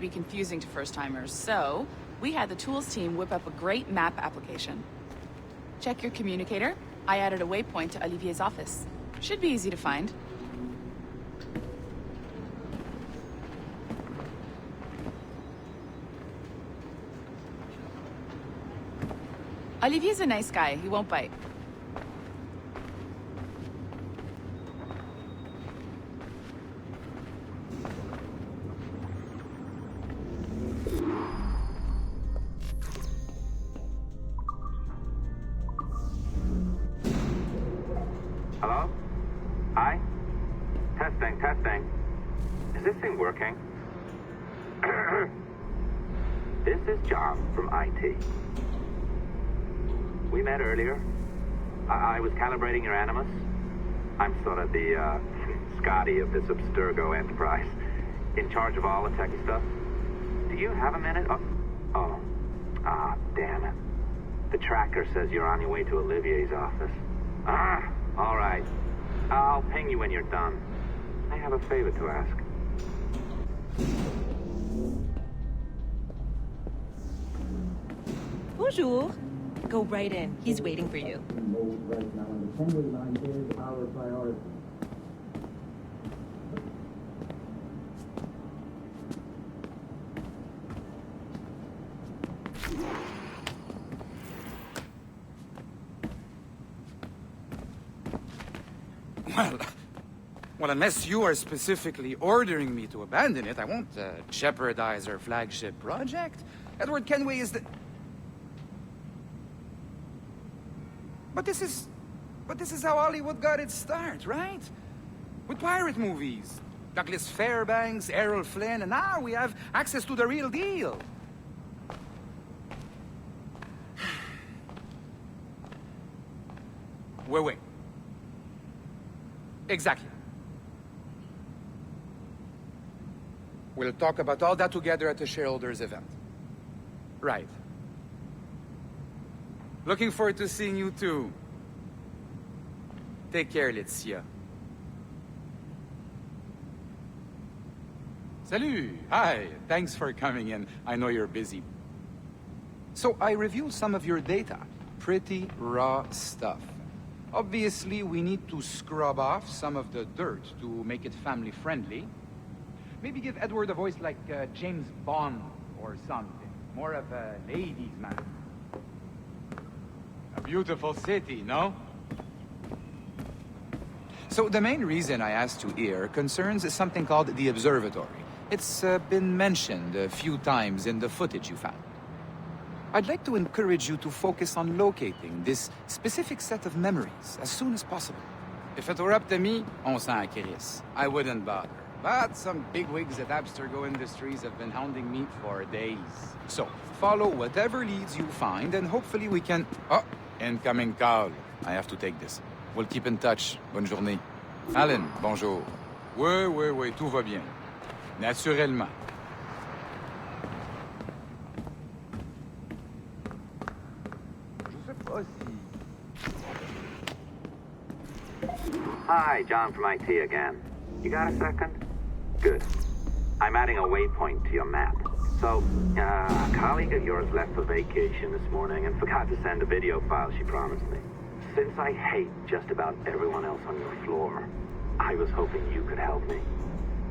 be confusing to first-timers, so we had the tools team whip up a great map application. Check your communicator. I added a waypoint to Olivier's office. Should be easy to find. Olivier's a nice guy. He won't bite. Hello? Hi? Testing, testing. Is this thing working? This is John from IT. We met earlier. I was calibrating your Animus. I'm sort of the, Scotty of this Abstergo enterprise. In charge of all the techie stuff. Do you have a minute? Oh. Ah, damn it. The tracker says you're on your way to Olivier's office. All right. I'll ping you when you're done. I have a favor to ask. Bonjour. Go right in. He's waiting for you. Right now, and the assembly line is our priority. Well, unless you are specifically ordering me to abandon it, I won't jeopardize our flagship project. Edward Kenway is the... But this is how Hollywood got its start, right? With pirate movies. Douglas Fairbanks, Errol Flynn, and now we have access to the real deal. Wait. Exactly. We'll talk about all that together at the shareholders event. Right. Looking forward to seeing you too. Take care, Laetitia. Salut! Hi! Thanks for coming in. I know you're busy. So I reviewed some of your data. Pretty raw stuff. Obviously, we need to scrub off some of the dirt to make it family-friendly. Maybe give Edward a voice like James Bond or something. More of a ladies' man. A beautiful city, no? So the main reason I asked you here concerns something called the observatory. It's been mentioned a few times in the footage you found. I'd like to encourage you to focus on locating this specific set of memories as soon as possible. If it were up to me, on s'en crisse. I wouldn't bother. But some bigwigs at Abstergo Industries have been hounding me for days. So, follow whatever leads you find, and hopefully we can... Oh, incoming call. I have to take this. We'll keep in touch. Bonne journée. Alan, bonjour. Oui, tout va bien. Naturellement. Hi, John from IT again. You got a second? Good. I'm adding a waypoint to your map. So, a colleague of yours left for vacation this morning and forgot to send a video file she promised me. Since I hate just about everyone else on your floor, I was hoping you could help me.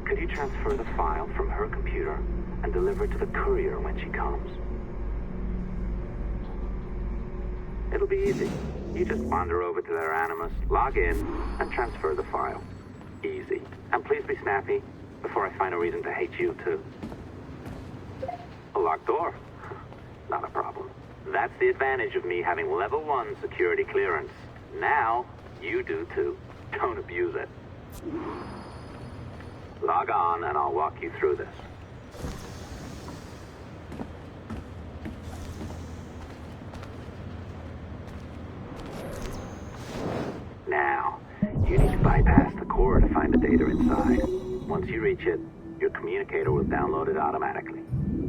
Could you transfer the file from her computer and deliver it to the courier when she comes? It'll be easy. You just wander over to their Animus, log in, and transfer the file. Easy. And please be snappy before I find a reason to hate you, too. A locked door? Not a problem. That's the advantage of me having level 1 security clearance. Now, you do, too. Don't abuse it. Log on, and I'll walk you through this. Now, you need to bypass the core to find the data inside. Once you reach it, your communicator will download it automatically.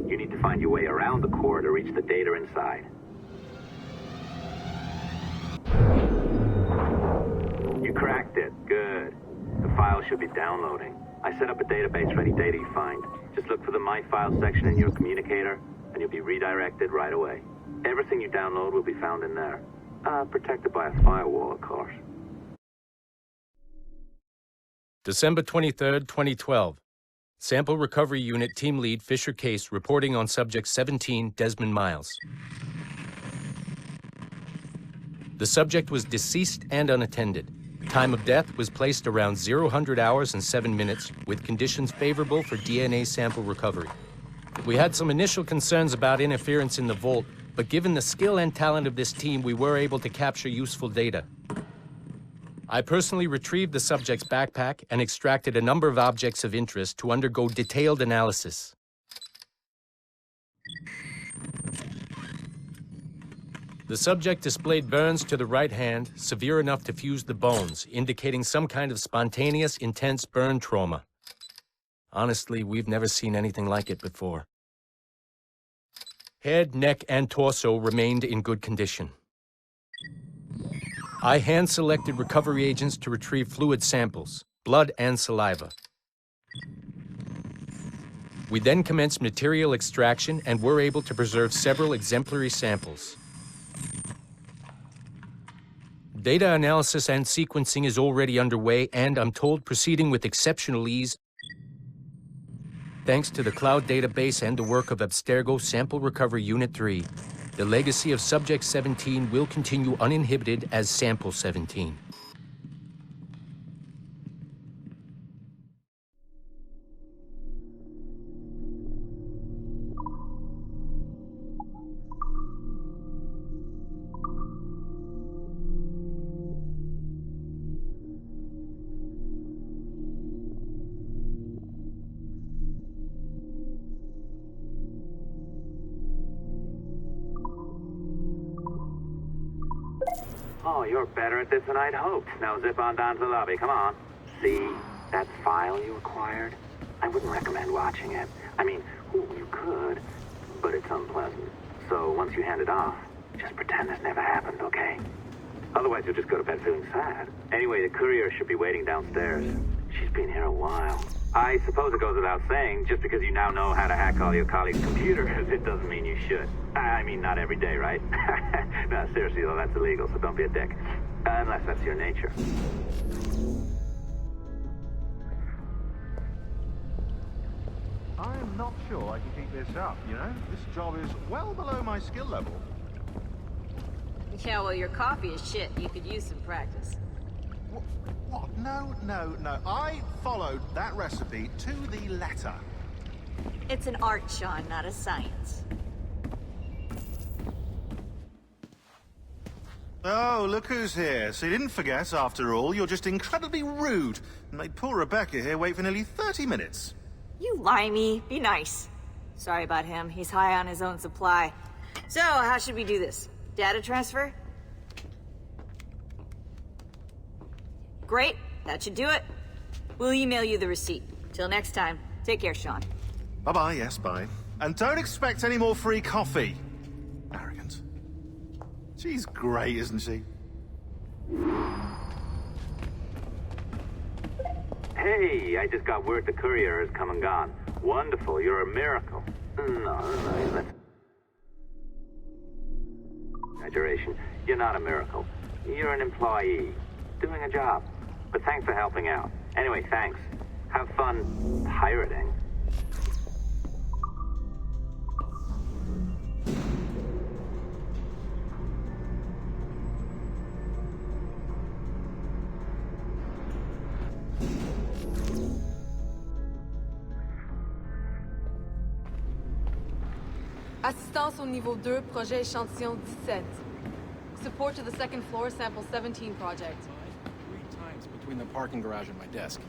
You need to find your way around the core to reach the data inside. You cracked it. Good. The file should be downloading. I set up a database for any data you find. Just look for the My Files section in your communicator, and you'll be redirected right away. Everything you download will be found in there. Protected by a firewall, of course. December 23rd, 2012. Sample Recovery Unit Team Lead Fisher Case reporting on Subject 17, Desmond Miles. The subject was deceased and unattended. Time of death was placed around 00 hours and 7 minutes, with conditions favorable for DNA sample recovery. We had some initial concerns about interference in the vault, but given the skill and talent of this team, we were able to capture useful data. I personally retrieved the subject's backpack and extracted a number of objects of interest to undergo detailed analysis. The subject displayed burns to the right hand, severe enough to fuse the bones, indicating some kind of spontaneous, intense burn trauma. Honestly, we've never seen anything like it before. Head, neck, and torso remained in good condition. I hand-selected recovery agents to retrieve fluid samples, blood and saliva. We then commenced material extraction and were able to preserve several exemplary samples. Data analysis and sequencing is already underway and, I'm told, proceeding with exceptional ease. Thanks to the cloud database and the work of Abstergo Sample Recovery Unit 3, the legacy of Subject 17 will continue uninhibited as Sample 17. Oh, you're better at this than I'd hoped. Now zip on down to the lobby, come on. See that file you acquired? I wouldn't recommend watching it. I mean, you could, but it's unpleasant. So once you hand it off, just pretend this never happened, okay? Otherwise you'll just go to bed feeling sad. Anyway, the courier should be waiting downstairs. She's been here a while. I suppose it goes without saying, just because you now know how to hack all your colleagues' computers, it doesn't mean you should. I mean, not every day, right? No, seriously, though, that's illegal, so don't be a dick. Unless that's your nature. I am not sure I can keep this up, you know? This job is well below my skill level. Yeah, well, your coffee is shit. You could use some practice. What? No. I followed that recipe to the letter. It's an art, Sean, not a science. Oh, look who's here. So you didn't forget, after all. You're just incredibly rude and made poor Rebecca here wait for nearly 30 minutes. You limey. Be nice. Sorry about him. He's high on his own supply. So, how should we do this? Data transfer? Great. That should do it. We'll email you the receipt. Till next time. Take care, Sean. Bye-bye, yes, bye. And don't expect any more free coffee. Arrogant. She's great, isn't she? Hey, I just got word the courier has come and gone. Wonderful, you're a miracle. No, that's... Exaggeration. You're not a miracle. You're an employee. Doing a job. But thanks for helping out. Anyway, thanks. Have fun pirating. Assistance au niveau 2, projet échantillon 17. Support to the second floor, sample 17 project. 3 times between the parking garage and my desk.